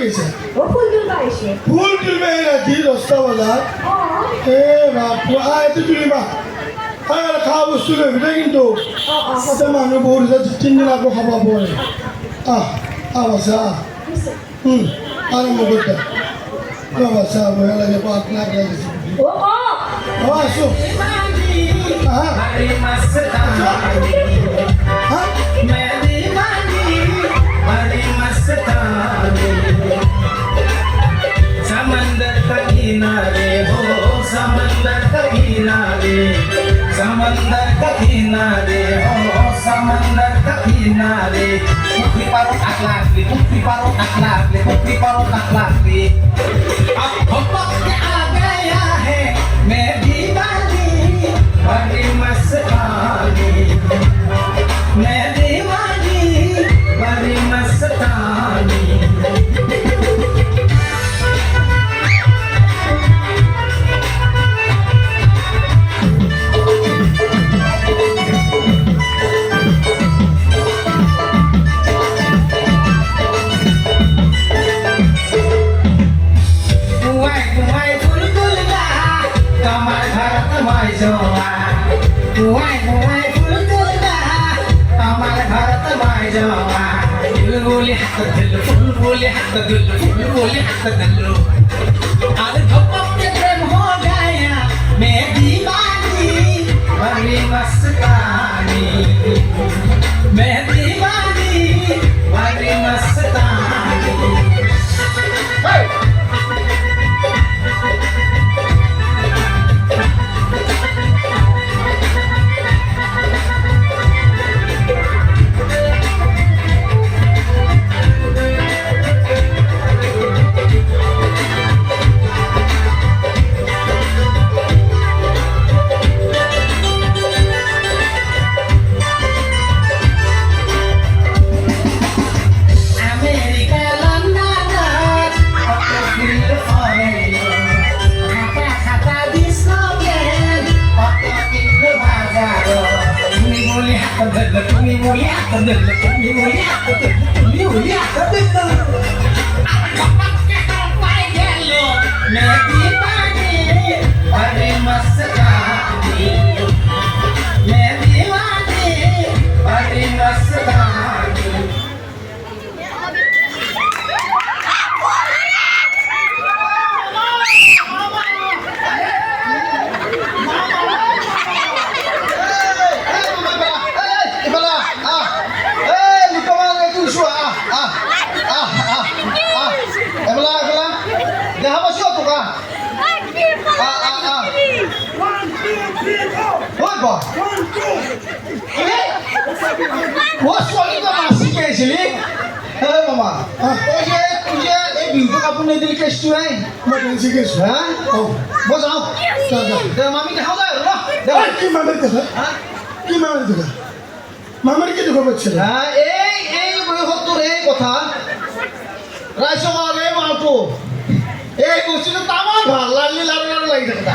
গেছে ও ফুল তুলবা এসে ফুল তুলবে রাতি 10টা বাজার এ বাপু তুই তুলিবা খাওয়া বস্তু লইবি কিন্তু সাথে মানুহ বহুত 3 দিন আকৌ খাব পৰে বাছা আৰম্ভ কৰিছা বাছা ভয় লাগে পাক লাগ লাগিছে আছো समंदर का किनारे हो समंदर का किनारे समंदर का किनारे हो समंदर का किनारे मुक्ति पारो अखलाकली मुक्ति पारो अखलाकली मुक्ति पारो अखलाकली अब भपक के आ गया है मैं दीवानी बड़ी मस्तानी मैं दीवानी बड़ी मस्तानी मैं दीवानी बड़ी मस्तानी मैं दीवानी बड़ी मस्तानी মামার কি দুঃখ পাচ্ছে এই বয়সত তোর এই কথা রাইসমাল এই মালটো এই বস্তুটো তামান ভাল লাগলি লাৰু লাৰু লাগি থাকে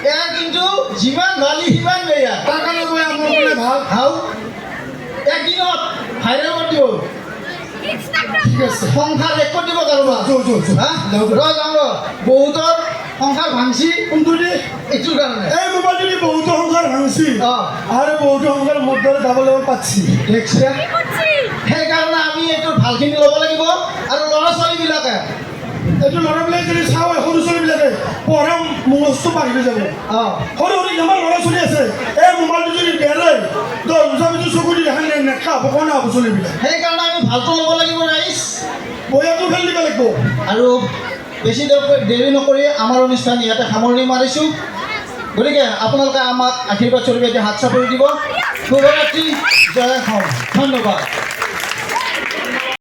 এয়া কিন্তু যিমান ভালি সিমান বেয়া তাৰ কাৰণে মই আমাৰ মানে ভাল খাওঁ একদিনত ভাইৰেল কৰি দিব ঠিক আছে সংসাৰ এক কৰি দিব কাৰোবাৰ যাওঁ বহুতৰ সংসাৰ ভাঙছি কোনটো দি এইটোৰ কাৰণে এই মোবাইলটো দি বহুতো সংসাৰ ভাঙছি আৰু বহুতো সংসাৰ মোৰ দৰে যাবলৈ পাচ্ছি সেইকাৰণে আমি এইটো ভালখিনি ল'ব লাগিব আৰু ল'ৰা ছোৱালীবিলাকে এইটো ল'ৰাবিলাকে যদি চাওঁ সৰু ছোৱালীবিলাকে পঢ়া মগজটো বাঢ়ি যাব সৰু সৰু আমাৰ ল'ৰা ছোৱালী আছে এই মোবাইলটো যদি বেৰে তো পিছত চকু দি দেখা নেখাব কোনে হ'ব ছোৱালীবিলাক সেইকাৰণে আমি ভালটো ল'ব লাগিব ৰাইজ বয়াটো খেলি দিব লাগিব আৰু বেছি দেৰি নকৰি আমাৰ অনুষ্ঠান ইয়াতে সামৰণি মাৰিছোঁ গতিকে আপোনালোকে আমাক আশীৰ্বাদ স্বৰূপে এতিয়া হাত চাপৰি দিব শুভৰাত্ৰি জয় অসম ধন্যবাদ